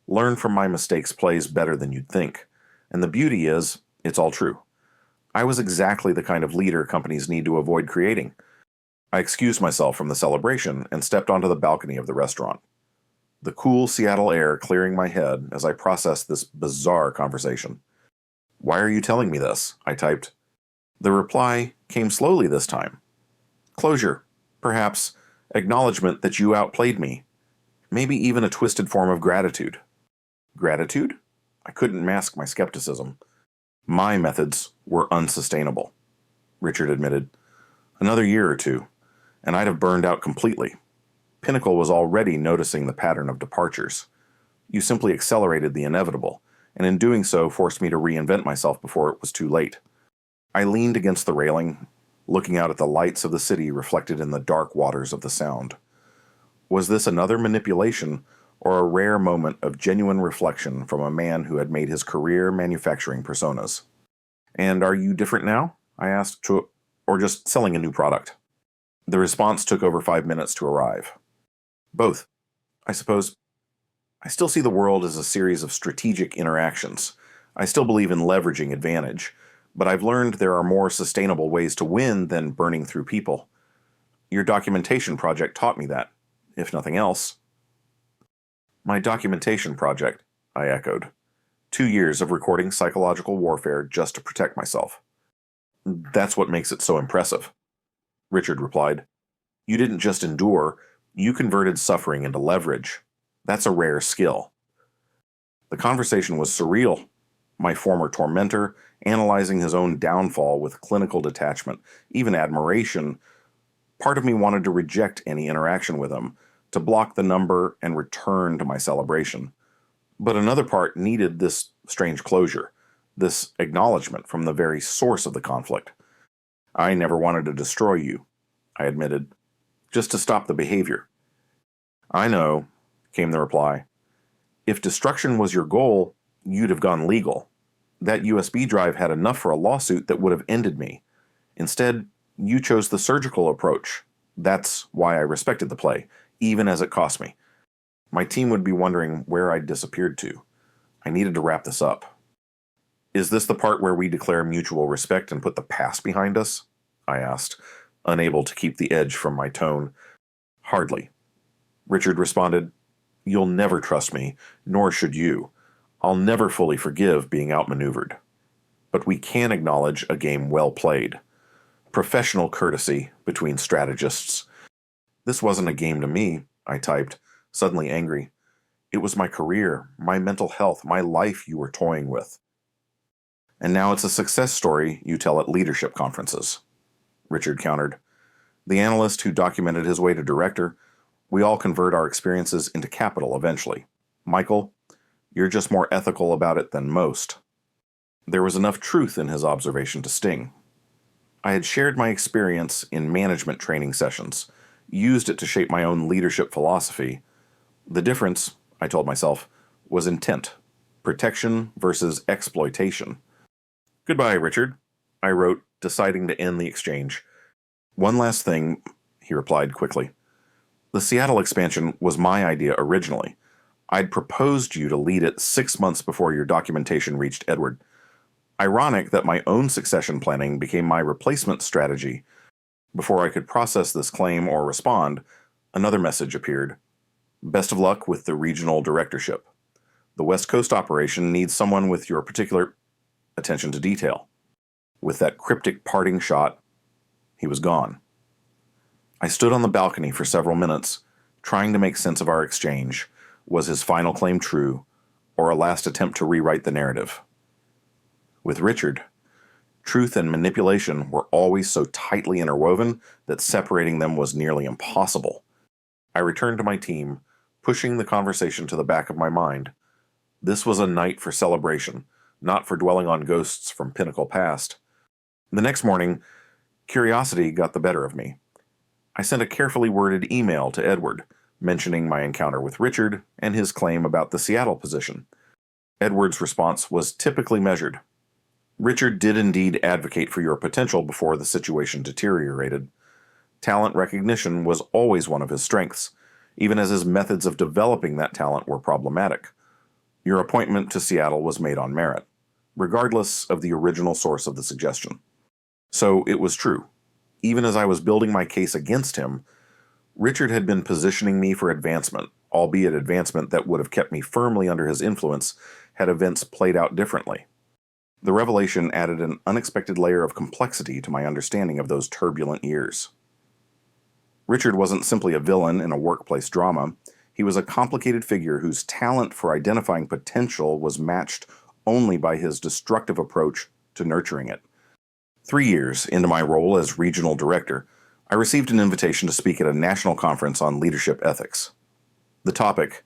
Learn from my mistakes plays better than you'd think. And the beauty is, it's all true. I was exactly the kind of leader companies need to avoid creating. I excused myself from the celebration and stepped onto the balcony of the restaurant. The cool Seattle air clearing my head as I processed this bizarre conversation. Why are you telling me this? I typed. The reply came slowly this time. Closure, perhaps, acknowledgement that you outplayed me. Maybe even a twisted form of gratitude. Gratitude? I couldn't mask my skepticism. My methods were unsustainable, Richard admitted. Another year or two, and I'd have burned out completely. Pinnacle was already noticing the pattern of departures. You simply accelerated the inevitable, and in doing so forced me to reinvent myself before it was too late. I leaned against the railing, looking out at the lights of the city reflected in the dark waters of the Sound. Was this another manipulation, or a rare moment of genuine reflection from a man who had made his career manufacturing personas? And are you different now? I asked, or just selling a new product? The response took over 5 minutes to arrive. Both. I suppose. I still see the world as a series of strategic interactions. I still believe in leveraging advantage, but I've learned there are more sustainable ways to win than burning through people. Your documentation project taught me that, if nothing else. My documentation project, I echoed. 2 years of recording psychological warfare just to protect myself. That's what makes it so impressive, Richard replied. You didn't just endure, you converted suffering into leverage. That's a rare skill. The conversation was surreal. My former tormentor, analyzing his own downfall with clinical detachment, even admiration. Part of me wanted to reject any interaction with him, to block the number and return to my celebration. But another part needed this strange closure, this acknowledgement from the very source of the conflict. I never wanted to destroy you, I admitted, just to stop the behavior. I know, came the reply. If destruction was your goal, you'd have gone legal. That USB drive had enough for a lawsuit that would have ended me. Instead, you chose the surgical approach. That's why I respected the play, even as it cost me. My team would be wondering where I'd disappeared to. I needed to wrap this up. Is this the part where we declare mutual respect and put the past behind us? I asked, unable to keep the edge from my tone. Hardly. Richard responded, You'll never trust me, nor should you. I'll never fully forgive being outmaneuvered. But we can acknowledge a game well played. Professional courtesy between strategists. This wasn't a game to me, I typed, suddenly angry. It was my career, my mental health, my life you were toying with. And now it's a success story you tell at leadership conferences, Richard countered. The analyst who documented his way to director, we all convert our experiences into capital eventually. Michael, you're just more ethical about it than most. There was enough truth in his observation to sting. I had shared my experience in management training sessions, used it to shape my own leadership philosophy. The difference, I told myself, was intent. Protection versus exploitation. Goodbye, Richard, I wrote, deciding to end the exchange. One last thing, he replied quickly. The Seattle expansion was my idea originally. I'd proposed you to lead it 6 months before your documentation reached Edward. Ironic that my own succession planning became my replacement strategy. Before I could process this claim or respond, another message appeared. Best of luck with the regional directorship. The West Coast operation needs someone with your particular attention to detail. With that cryptic parting shot, he was gone. I stood on the balcony for several minutes, trying to make sense of our exchange. Was his final claim true, or a last attempt to rewrite the narrative? With Richard, truth and manipulation were always so tightly interwoven that separating them was nearly impossible. I returned to my team, pushing the conversation to the back of my mind. This was a night for celebration, not for dwelling on ghosts from Pinnacle past. The next morning, curiosity got the better of me. I sent a carefully worded email to Edward, mentioning my encounter with Richard and his claim about the Seattle position. Edward's response was typically measured. Richard did indeed advocate for your potential before the situation deteriorated. Talent recognition was always one of his strengths, even as his methods of developing that talent were problematic. Your appointment to Seattle was made on merit, regardless of the original source of the suggestion. So it was true. Even as I was building my case against him, Richard had been positioning me for advancement, albeit advancement that would have kept me firmly under his influence had events played out differently. The revelation added an unexpected layer of complexity to my understanding of those turbulent years. Richard wasn't simply a villain in a workplace drama. He was a complicated figure whose talent for identifying potential was matched only by his destructive approach to nurturing it. 3 years into my role as regional director, I received an invitation to speak at a national conference on leadership ethics. The topic,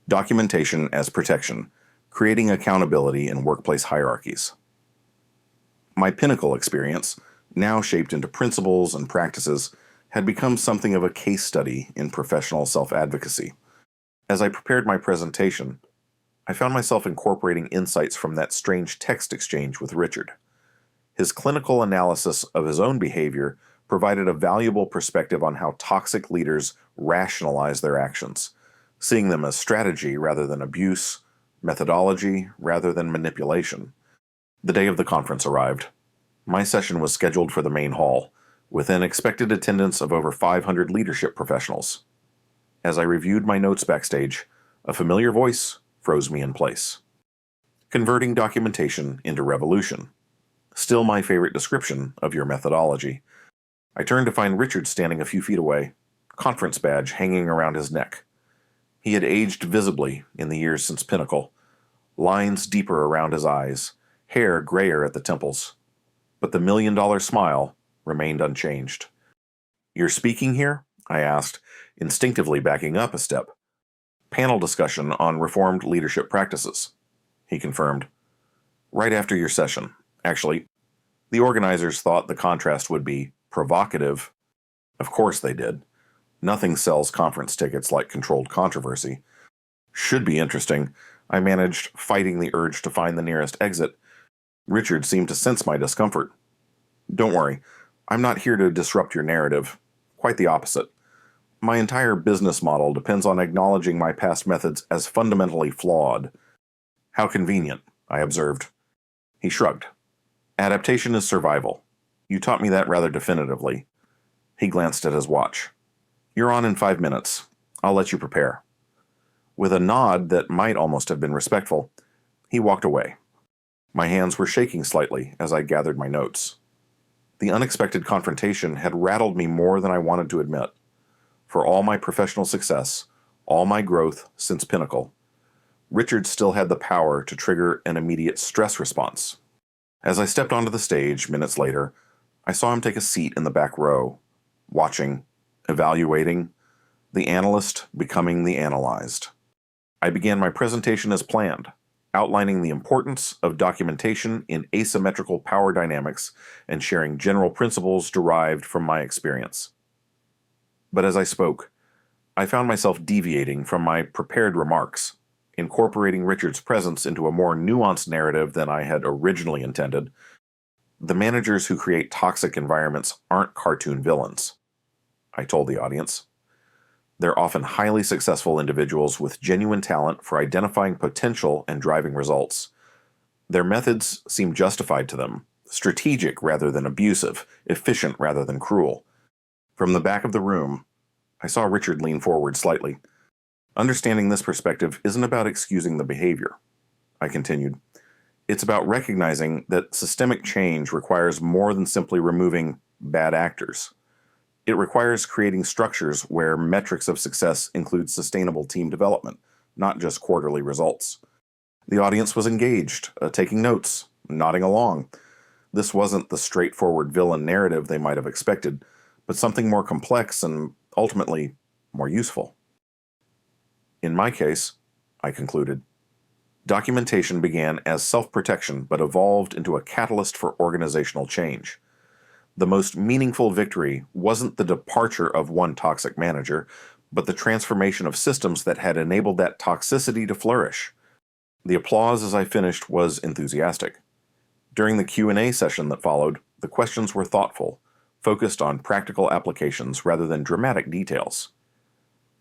Documentation as Protection, Creating Accountability in Workplace Hierarchies. My Pinnacle experience, now shaped into principles and practices, had become something of a case study in professional self-advocacy. As I prepared my presentation, I found myself incorporating insights from that strange text exchange with Richard. His clinical analysis of his own behavior provided a valuable perspective on how toxic leaders rationalize their actions, seeing them as strategy rather than abuse, methodology rather than manipulation. The day of the conference arrived. My session was scheduled for the main hall, with an expected attendance of over 500 leadership professionals. As I reviewed my notes backstage, a familiar voice froze me in place. Converting documentation into revolution. Still my favorite description of your methodology. I turned to find Richard standing a few feet away, conference badge hanging around his neck. He had aged visibly in the years since Pinnacle, lines deeper around his eyes, hair grayer at the temples. But the million-dollar smile remained unchanged. You're speaking here? I asked, instinctively backing up a step. Panel discussion on reformed leadership practices, he confirmed. Right after your session, actually. The organizers thought the contrast would be provocative. Of course they did. Nothing sells conference tickets like controlled controversy. Should be interesting. I managed fighting the urge to find the nearest exit. Richard seemed to sense my discomfort. Don't worry, I'm not here to disrupt your narrative. Quite the opposite. My entire business model depends on acknowledging my past methods as fundamentally flawed. How convenient, I observed. He shrugged. Adaptation is survival. You taught me that rather definitively. He glanced at his watch. You're on in 5 minutes. I'll let you prepare. With a nod that might almost have been respectful, he walked away. My hands were shaking slightly as I gathered my notes. The unexpected confrontation had rattled me more than I wanted to admit. For all my professional success, all my growth since Pinnacle, Richard still had the power to trigger an immediate stress response. As I stepped onto the stage minutes later, I saw him take a seat in the back row, watching, evaluating, the analyst becoming the analyzed. I began my presentation as planned, outlining the importance of documentation in asymmetrical power dynamics and sharing general principles derived from my experience. But as I spoke, I found myself deviating from my prepared remarks, incorporating Richard's presence into a more nuanced narrative than I had originally intended. The managers who create toxic environments aren't cartoon villains, I told the audience. They're often highly successful individuals with genuine talent for identifying potential and driving results. Their methods seem justified to them, strategic rather than abusive, efficient rather than cruel. From the back of the room, I saw Richard lean forward slightly. Understanding this perspective isn't about excusing the behavior, I continued. It's about recognizing that systemic change requires more than simply removing bad actors. It requires creating structures where metrics of success include sustainable team development, not just quarterly results. The audience was engaged, taking notes, nodding along. This wasn't the straightforward villain narrative they might have expected, but something more complex and, ultimately, more useful. In my case, I concluded, documentation began as self-protection but evolved into a catalyst for organizational change. The most meaningful victory wasn't the departure of one toxic manager, but the transformation of systems that had enabled that toxicity to flourish. The applause as I finished was enthusiastic. During the Q&A session that followed, the questions were thoughtful, focused on practical applications rather than dramatic details.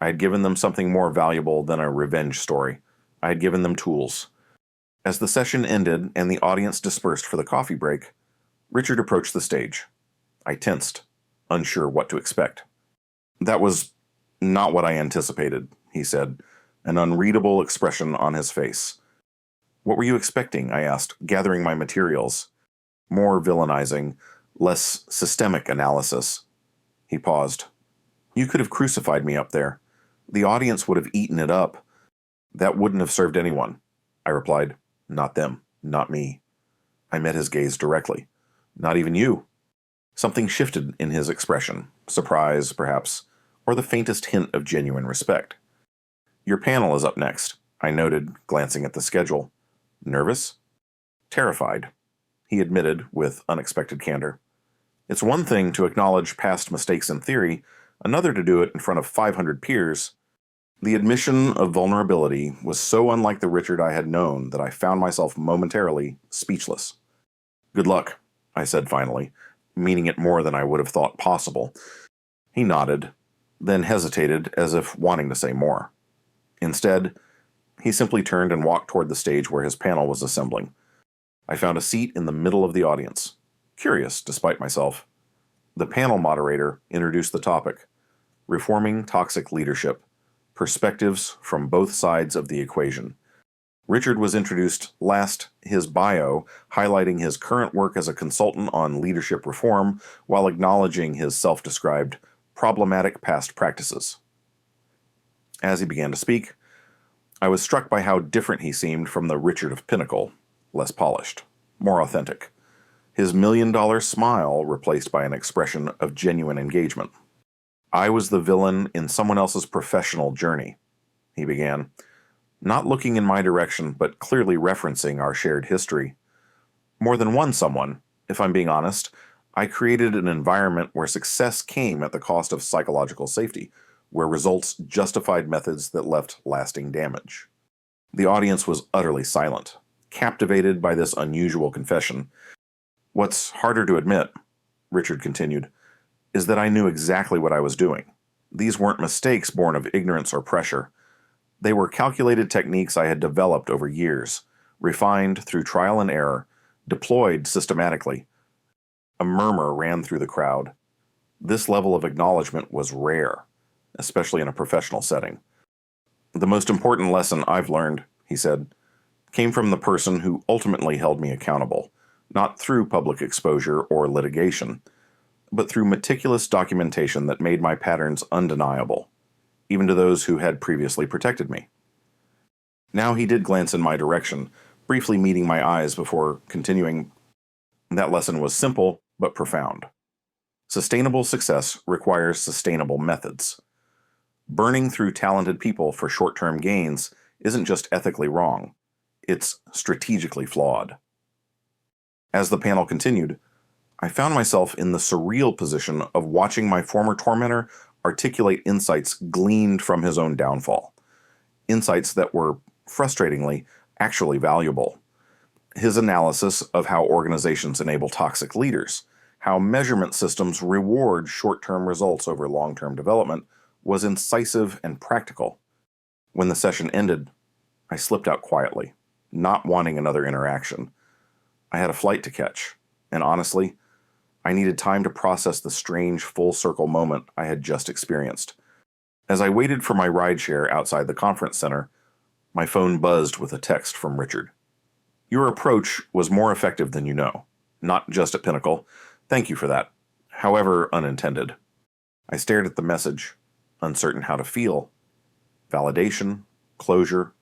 I had given them something more valuable than a revenge story. I had given them tools. As the session ended and the audience dispersed for the coffee break, Richard approached the stage. I tensed, unsure what to expect. That was not what I anticipated, he said, an unreadable expression on his face. What were you expecting? I asked, gathering my materials. More villainizing, less systemic analysis. He paused. You could have crucified me up there. The audience would have eaten it up. That wouldn't have served anyone, I replied. Not them, not me. I met his gaze directly. Not even you. Something shifted in his expression, surprise, perhaps, or the faintest hint of genuine respect. Your panel is up next, I noted, glancing at the schedule. Nervous? Terrified, he admitted with unexpected candor. It's one thing to acknowledge past mistakes in theory, another to do it in front of 500 peers. The admission of vulnerability was so unlike the Richard I had known that I found myself momentarily speechless. Good luck, I said finally, meaning it more than I would have thought possible. He nodded, then hesitated as if wanting to say more. Instead, he simply turned and walked toward the stage where his panel was assembling. I found a seat in the middle of the audience, curious despite myself. The panel moderator introduced the topic, Reforming Toxic Leadership, Perspectives from Both Sides of the Equation. Richard was introduced last, his bio, highlighting his current work as a consultant on leadership reform while acknowledging his self-described problematic past practices. As he began to speak, I was struck by how different he seemed from the Richard of Pinnacle, less polished, more authentic. His million-dollar smile replaced by an expression of genuine engagement. I was the villain in someone else's professional journey, he began, not looking in my direction, but clearly referencing our shared history. More than one someone, if I'm being honest, I created an environment where success came at the cost of psychological safety, where results justified methods that left lasting damage. The audience was utterly silent, captivated by this unusual confession. What's harder to admit, Richard continued, is that I knew exactly what I was doing. These weren't mistakes born of ignorance or pressure. They were calculated techniques I had developed over years, refined through trial and error, deployed systematically. A murmur ran through the crowd. This level of acknowledgement was rare, especially in a professional setting. The most important lesson I've learned, he said, came from the person who ultimately held me accountable, not through public exposure or litigation, but through meticulous documentation that made my patterns undeniable, even to those who had previously protected me. Now he did glance in my direction, briefly meeting my eyes before continuing. That lesson was simple, but profound. Sustainable success requires sustainable methods. Burning through talented people for short-term gains isn't just ethically wrong, it's strategically flawed. As the panel continued, I found myself in the surreal position of watching my former tormentor articulate insights gleaned from his own downfall. Insights that were, frustratingly, actually valuable. His analysis of how organizations enable toxic leaders, how measurement systems reward short-term results over long-term development, was incisive and practical. When the session ended, I slipped out quietly, not wanting another interaction. I had a flight to catch, and honestly, I needed time to process the strange full-circle moment I had just experienced. As I waited for my rideshare outside the conference center, my phone buzzed with a text from Richard. "Your approach was more effective than you know. Not just at Pinnacle. Thank you for that. However unintended." I stared at the message, uncertain how to feel. Validation, closure,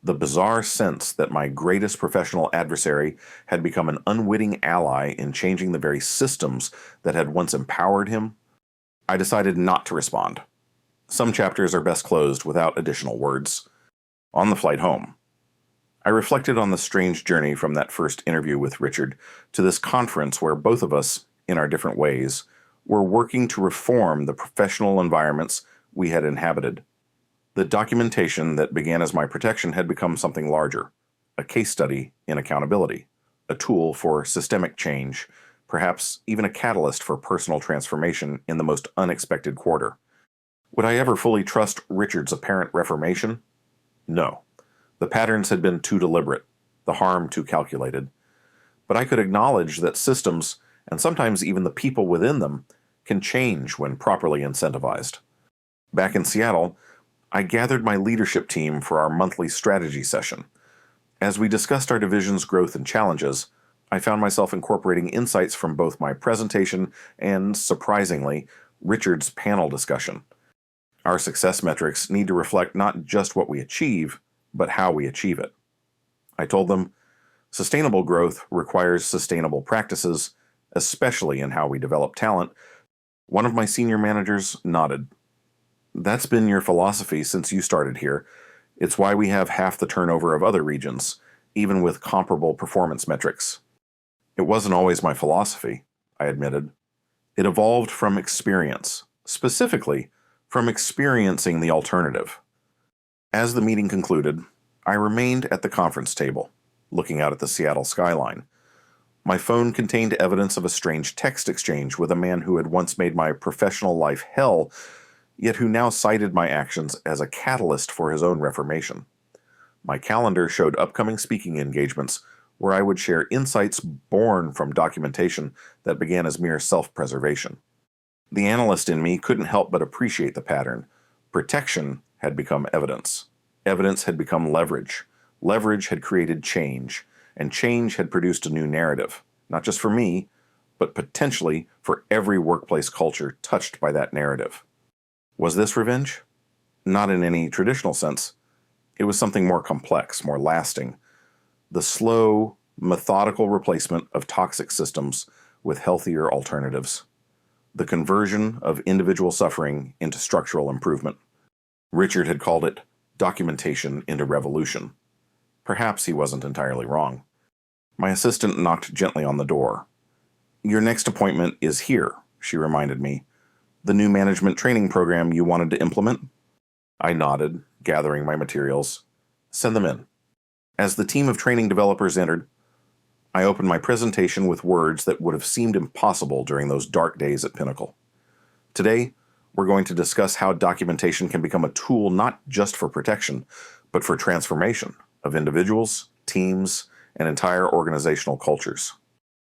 the bizarre sense that my greatest professional adversary had become an unwitting ally in changing the very systems that had once empowered him. I decided not to respond. Some chapters are best closed without additional words. On the flight home, I reflected on the strange journey from that first interview with Richard to this conference where both of us, in our different ways, were working to reform the professional environments we had inhabited. The documentation that began as my protection had become something larger, a case study in accountability, a tool for systemic change, perhaps even a catalyst for personal transformation in the most unexpected quarter. Would I ever fully trust Richard's apparent reformation? No. The patterns had been too deliberate, the harm too calculated. But I could acknowledge that systems, and sometimes even the people within them, can change when properly incentivized. Back in Seattle, I gathered my leadership team for our monthly strategy session. As we discussed our division's growth and challenges, I found myself incorporating insights from both my presentation and, surprisingly, Richard's panel discussion. Our success metrics need to reflect not just what we achieve, but how we achieve it. I told them, sustainable growth requires sustainable practices, especially in how we develop talent. One of my senior managers nodded. "That's been your philosophy since you started here. It's why we have half the turnover of other regions, even with comparable performance metrics." "It wasn't always my philosophy," I admitted. "It evolved from experience, specifically from experiencing the alternative." As the meeting concluded, I remained at the conference table, looking out at the Seattle skyline. My phone contained evidence of a strange text exchange with a man who had once made my professional life hell, yet who now cited my actions as a catalyst for his own reformation. My calendar showed upcoming speaking engagements where I would share insights born from documentation that began as mere self-preservation. The analyst in me couldn't help but appreciate the pattern. Protection had become evidence. Evidence had become leverage. Leverage had created change, and change had produced a new narrative, not just for me, but potentially for every workplace culture touched by that narrative. Was this revenge? Not in any traditional sense. It was something more complex, more lasting. The slow, methodical replacement of toxic systems with healthier alternatives. The conversion of individual suffering into structural improvement. Richard had called it documentation into revolution. Perhaps he wasn't entirely wrong. My assistant knocked gently on the door. "Your next appointment is here," she reminded me. "The new management training program you wanted to implement?" I nodded, gathering my materials. "Send them in." As the team of training developers entered, I opened my presentation with words that would have seemed impossible during those dark days at Pinnacle. Today, we're going to discuss how documentation can become a tool not just for protection, but for transformation of individuals, teams, and entire organizational cultures.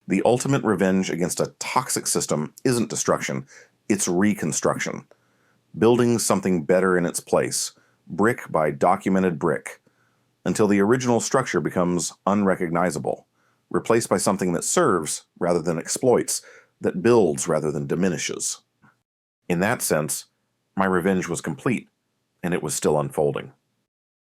The ultimate revenge against a toxic system isn't destruction, it's reconstruction. Building something better in its place, brick by documented brick, until the original structure becomes unrecognizable, replaced by something that serves rather than exploits, that builds rather than diminishes. In that sense, my revenge was complete, and it was still unfolding.